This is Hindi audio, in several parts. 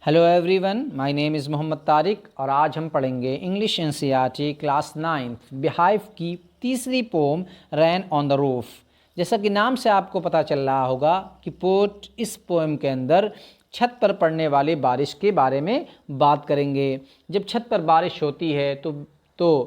Hello everyone, my name is Mohammad Tariq और आज हम पढ़ेंगे इंग्लिश एनसीईआरटी क्लास 9 बिहाइव की तीसरी poem rain on the roof. जैसा कि नाम से आपको पता चल रहा होगा कि पोट इस पोएम के अंदर छत पर पड़ने वाली बारिश के बारे में बात करेंगे। जब छत पर बारिश होती है तो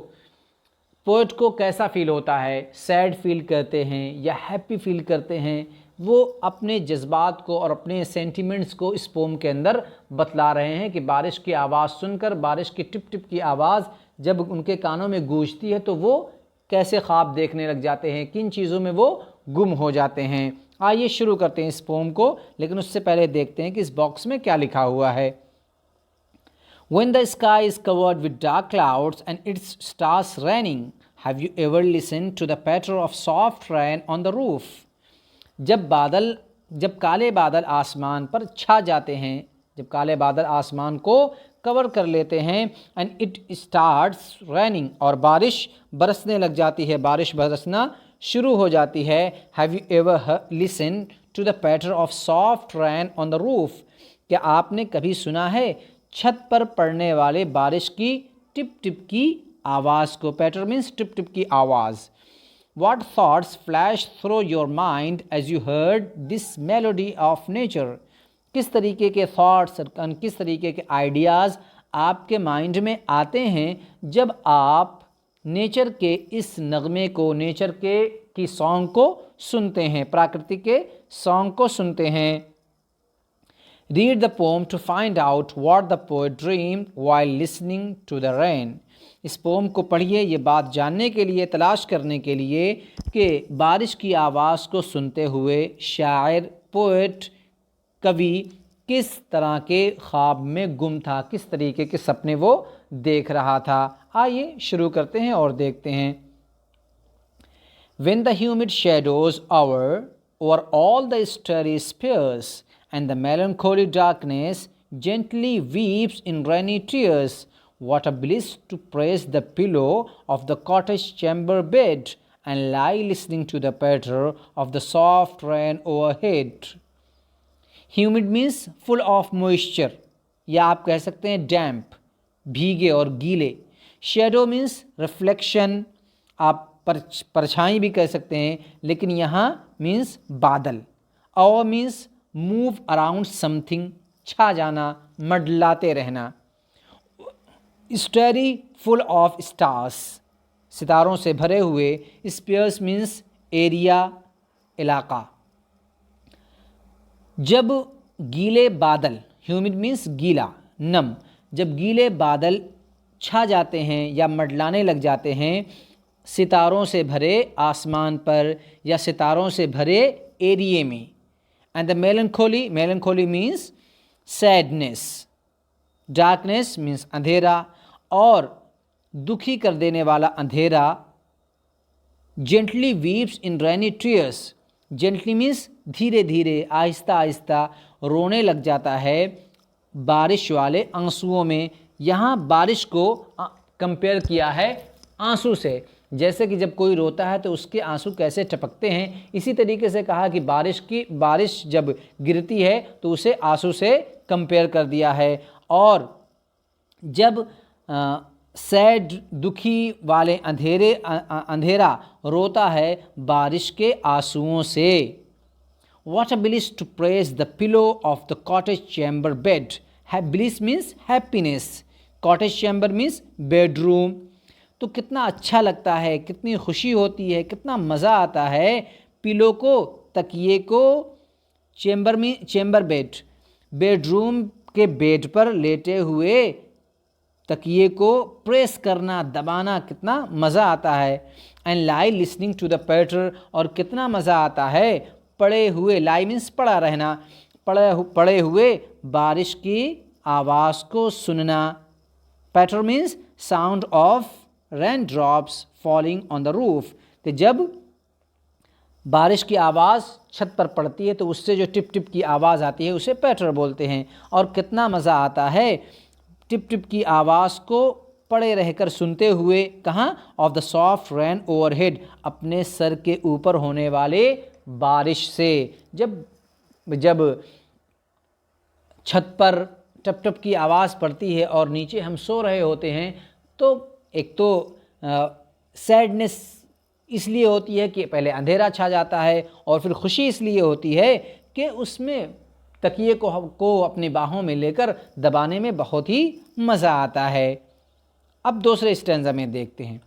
पोएट को कैसा फील होता है, सैड फील करते हैं या हैप्पी फील करते हैं, वो अपने जज्बात को और अपने सेंटिमेंट्स को इस पोम के अंदर बतला रहे हैं कि बारिश की आवाज़ सुनकर, बारिश की टिप टिप की आवाज़ जब उनके कानों में गूंजती है तो वो कैसे ख्वाब देखने लग जाते हैं, किन चीज़ों में वो गुम हो जाते हैं। आइए शुरू करते हैं इस पोम को, लेकिन उससे पहले देखते हैं कि इस बॉक्स में क्या लिखा हुआ है। When the sky is covered with dark clouds and it starts raining, have you ever listened to the patter of soft rain on the roof? जब काले बादल आसमान पर छा जाते हैं, जब काले बादल आसमान को कवर कर लेते हैं, एंड इट स्टार्ट्स रैनिंग, और बारिश बरसने लग जाती है, बारिश बरसना शुरू हो जाती है। Have you ever listen to the patter of soft rain on the roof? क्या आपने कभी सुना है छत पर पड़ने वाले बारिश की टिप टिप की आवाज़ को? पैटर मीन्स टिप टिप की आवाज़। What thoughts flashed through your mind as you heard this melody of nature? किस तरीके के थॉट्स, किस तरीके के आइडियाज़ आपके माइंड में आते हैं जब आप नेचर के इस नगमे को, नेचर के की सॉन्ग को सुनते हैं, प्रकृति के सॉन्ग को सुनते हैं। Read the poem to find out what the poet dreamed while listening to the rain. इस पोम को पढ़िए ये बात जानने के लिए, तलाश करने के लिए कि बारिश की आवाज़ को सुनते हुए शायर, पोएट, कवि किस तरह के ख्वाब में गुम था, किस तरीके के सपने वो देख रहा था। आइए शुरू करते हैं और देखते हैं। When the humid shadows over all the starry spheres and the melancholy darkness gently weeps in rainy tears, what a bliss to press the pillow of the cottage chamber bed and lie listening to the patter of the soft rain overhead. Humid means full of moisture, या आप कह सकते हैं damp, भीगे और गीले। Shadow means reflection, आप परछाई भी कह सकते हैं, लेकिन यहाँ means बादल। Over means move around something, छा जाना, मंडलाते रहना। स्टारी फुल ऑफ स्टार्स, सितारों से भरे हुए। स्पेयर्स मीन्स एरिया, इलाका। जब गीले बादल, ह्यूमिड मीन्स गीला, नम, जब गीले बादल छा जाते हैं या मंडलाने लग जाते हैं सितारों से भरे आसमान पर या सितारों से भरे एरिए में। And the melancholy, melancholy means sadness. Darkness means अंधेरा, और दुखी कर देने वाला अंधेरा। Gently weeps in rainy tears, gently means धीरे धीरे, आहिस्ता आहिस्ता रोने लग जाता है बारिश वाले आंसुओं में। यहाँ बारिश को कंपेयर किया है आंसू से, जैसे कि जब कोई रोता है तो उसके आंसू कैसे टपकते हैं, इसी तरीके से कहा कि बारिश जब गिरती है तो उसे आंसू से कंपेयर कर दिया है। और जब सैड, दुखी वाले अंधेरा रोता है बारिश के आंसुओं से। What a bliss to praise the pillow of the cottage chamber bed. Bliss means happiness. Cottage chamber means bedroom. तो कितना अच्छा लगता है, कितनी खुशी होती है, कितना मज़ा आता है पिलो को, तकिए को, चेम्बर बेड, बेडरूम के बेड पर लेटे हुए तकिए को प्रेस करना, दबाना, कितना मज़ा आता है। And lie listening to the patter, और कितना मज़ा आता है पड़े हुए, लाई मीन्स पड़ा रहना, पड़े हुए बारिश की आवाज़ को सुनना। Patter means sound of rain drops falling on the roof. तो जब बारिश की आवाज़ छत पर पड़ती है तो उससे जो टिप टिप की आवाज़ आती है उसे पैटर बोलते हैं। और कितना मज़ा आता है टिप टिप की आवाज़ को पड़े रहकर सुनते हुए। कहाँ? Of the soft rain overhead, अपने सर के ऊपर होने वाले बारिश से। जब छत पर टप टप की आवाज़ पड़ती है और नीचे हम सो रहे होते हैं, तो एक तो सैडनेस इसलिए होती है कि पहले अंधेरा छा जाता है, और फिर खुशी इसलिए होती है कि उसमें तकिए को अपनी बाहों में लेकर दबाने में बहुत ही मज़ा आता है। अब दूसरे स्टैंजा में देखते हैं।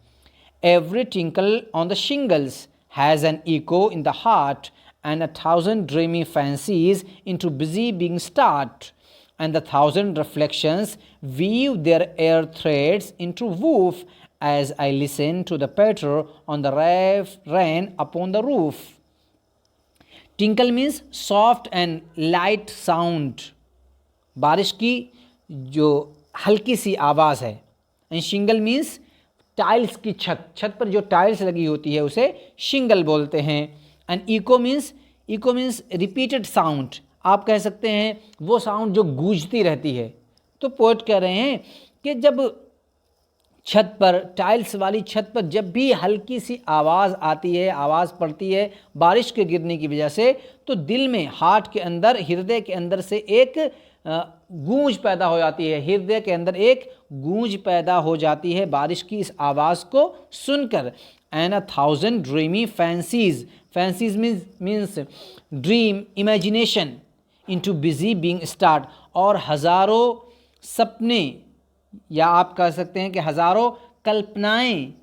Every tinkle on the shingles has an echo in the heart and 1,000 dreamy fancies into busy being start, and the 1,000 reflections weave their air threads into woof as I listen to the patter on the rain upon the roof. Tinkle means soft and light sound, बारिश की जो हल्की सी आवाज़ है। एंड शिंगल मीन्स टाइल्स की छत पर जो टाइल्स लगी होती है उसे शिंगल बोलते हैं। And echo means repeated sound, आप कह सकते हैं वो साउंड जो गूंजती रहती है। तो पोएट कह रहे हैं कि जब छत पर, टाइल्स वाली छत पर जब भी हल्की सी आवाज़ आती है, आवाज़ पड़ती है बारिश के गिरने की वजह से, तो दिल में, हार्ट के अंदर, हृदय के अंदर से एक गूंज पैदा हो जाती है, हृदय के अंदर एक गूंज पैदा हो जाती है बारिश की इस आवाज़ को सुनकर। And 1,000 dreamy fancies means dream, imagination, into busy being start, और हज़ारों सपने, या आप कह सकते हैं कि हज़ारों कल्पनाएं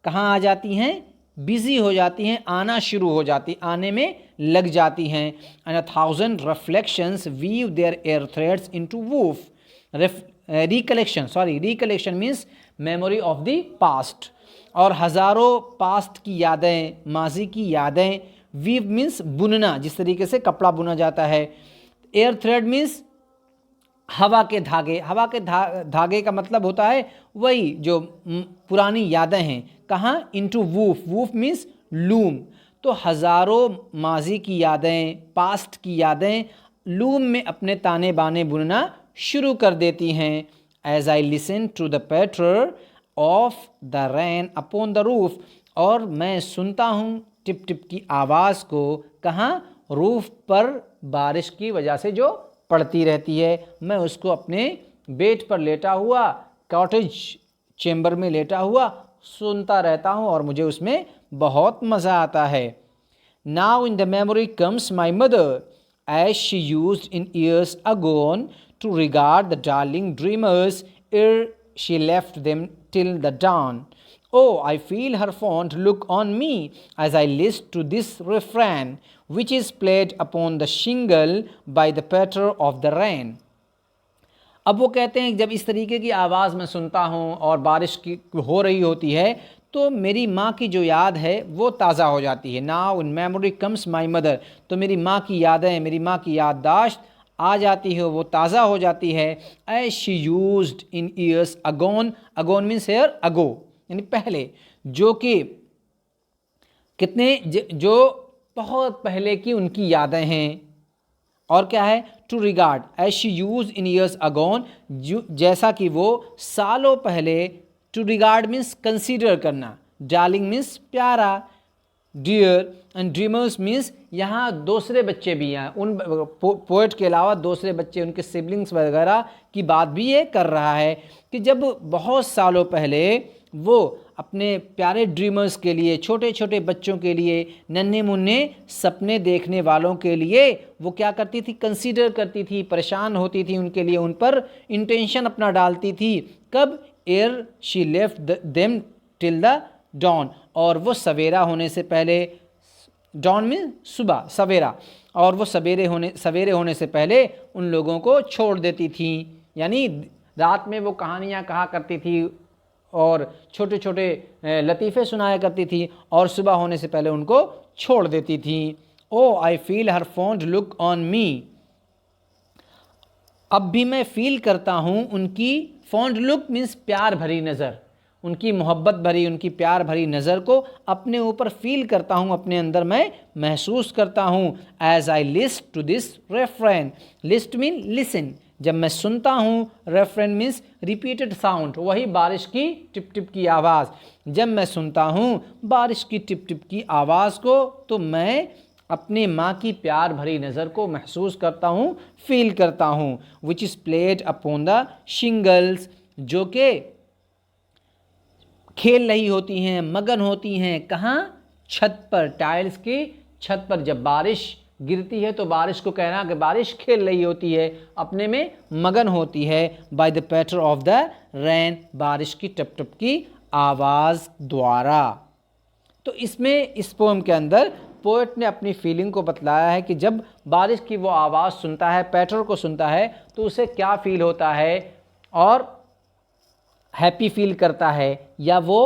कहाँ आ जाती हैं, बिजी हो जाती हैं, आना शुरू हो जाती, आने में लग जाती हैं। And 1,000 reflections weave their air threads into woof. Recollection means memory of the past, और हज़ारों पास्ट की यादें, माजी की यादें। वीव मीन्स बुनना, जिस तरीके से कपड़ा बुना जाता है। एयर थ्रेड मीन्स हवा के धागे। हवा के धागे का मतलब होता है वही जो पुरानी यादें हैं। कहाँ? Into woof. Woof means loom. तो हज़ारों माजी की यादें, पास्ट की यादें लूम में अपने ताने बाने बुनना शुरू कर देती हैं। As I listen to the patter of the rain upon the roof, और मैं सुनता हूँ टिप टिप की आवाज़ को, कहाँ? रूफ पर, बारिश की वजह से जो पड़ती रहती है। मैं उसको अपने बेड पर लेटा हुआ, कॉटेज चेम्बर में लेटा हुआ सुनता रहता हूँ, और मुझे उसमें बहुत मज़ा आता है। Now in the memory comes my mother as she used in years agone to regard the darling dreamers ere she left them till the dawn. Oh, I feel her fond look on me as I listen to this refrain, which is played upon the shingle by the patter of the rain. अब वो कहते हैं जब इस तरीके की आवाज़ मैं सुनता हूँ और बारिश की हो रही होती है, तो मेरी माँ की जो याद है वो ताज़ा हो जाती है। Now in memory comes my mother, तो मेरी माँ की यादें, मेरी माँ की याददाश्त आ जाती है, वो ताज़ा हो जाती है। As she used in years agone, agone means years ago, यानी पहले, जो कि कितने, जो बहुत पहले की उनकी यादें हैं। और क्या है? To regard, as she use in years agone, जैसा कि वो सालों पहले। टू रिगार्ड मीन्स कंसीडर करना, डार्लिंग मीन्स प्यारा, डियर, एंड ड्रीमर्स मीन्स यहाँ दूसरे बच्चे भी हैं, उन पोएट के अलावा दूसरे बच्चे, उनके सिबलिंग्स वगैरह की बात भी ये कर रहा है कि जब बहुत सालों पहले वो अपने प्यारे ड्रीमर्स के लिए, छोटे छोटे बच्चों के लिए, नन्हे मुन्ने सपने देखने वालों के लिए वो क्या करती थी? कंसीडर करती थी, परेशान होती थी उनके लिए, उन पर इंटेंशन अपना डालती थी। कब? Ere she left them till the dawn, और वो सवेरा होने से पहले, डॉन में सुबह, सवेरा, और वो सवेरे होने से पहले उन लोगों को छोड़ देती थी। यानी रात में वो कहानियाँ कहा करती थी और छोटे छोटे लतीफ़े सुनाया करती थी, और सुबह होने से पहले उनको छोड़ देती थी। Oh I feel her fond look on me, अब भी मैं फील करता हूँ उनकी, फॉन्ड लुक मीन्स प्यार भरी नज़र, उनकी मोहब्बत भरी, उनकी प्यार भरी नज़र को अपने ऊपर फील करता हूँ, अपने अंदर मैं महसूस करता हूँ। As I list to this refrain, list mean listen, जब मैं सुनता हूँ, रेफरेन मीन्स रिपीटेड साउंड, वही बारिश की टिप टिप की आवाज़। जब मैं सुनता हूँ बारिश की टिप टिप की आवाज़ को, तो मैं अपनी माँ की प्यार भरी नज़र को महसूस करता हूँ, फील करता हूँ। Which is played upon the shingles, जो कि खेल रही होती हैं, मगन होती हैं। कहाँ? छत पर, टाइल्स की छत पर। जब बारिश गिरती है तो बारिश को कहना कि बारिश खेल रही होती है, अपने में मगन होती है। By the patter of the rain, बारिश की टप टप की आवाज़ द्वारा। तो इसमें, इस पोएम के अंदर पोएट ने अपनी फीलिंग को बतलाया है कि जब बारिश की वो आवाज़ सुनता है, पैटर को सुनता है, तो उसे क्या फील होता है, और हैप्पी फील करता है या वो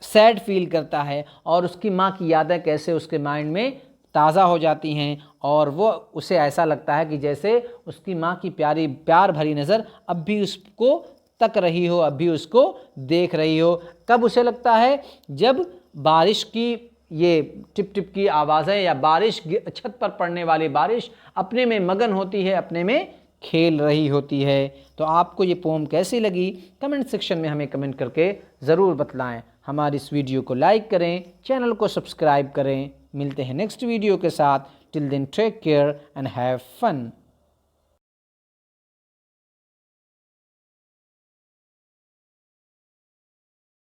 सैड फील करता है, और उसकी माँ की यादें कैसे उसके माइंड में ताज़ा हो जाती हैं, और वो उसे ऐसा लगता है कि जैसे उसकी माँ की प्यार भरी नज़र अब भी उसको तक रही हो, अब भी उसको देख रही हो। कब उसे लगता है? जब बारिश की ये टिप टिप की आवाज़ें या बारिश, छत पर पड़ने वाली बारिश अपने में मगन होती है, अपने में खेल रही होती है। तो आपको ये पोम कैसी लगी, कमेंट सेक्शन में हमें कमेंट करके ज़रूर बतलाएं। हमारी इस वीडियो को लाइक करें, चैनल को सब्सक्राइब करें। मिलते हैं नेक्स्ट वीडियो के साथ। Till then take care and have fun.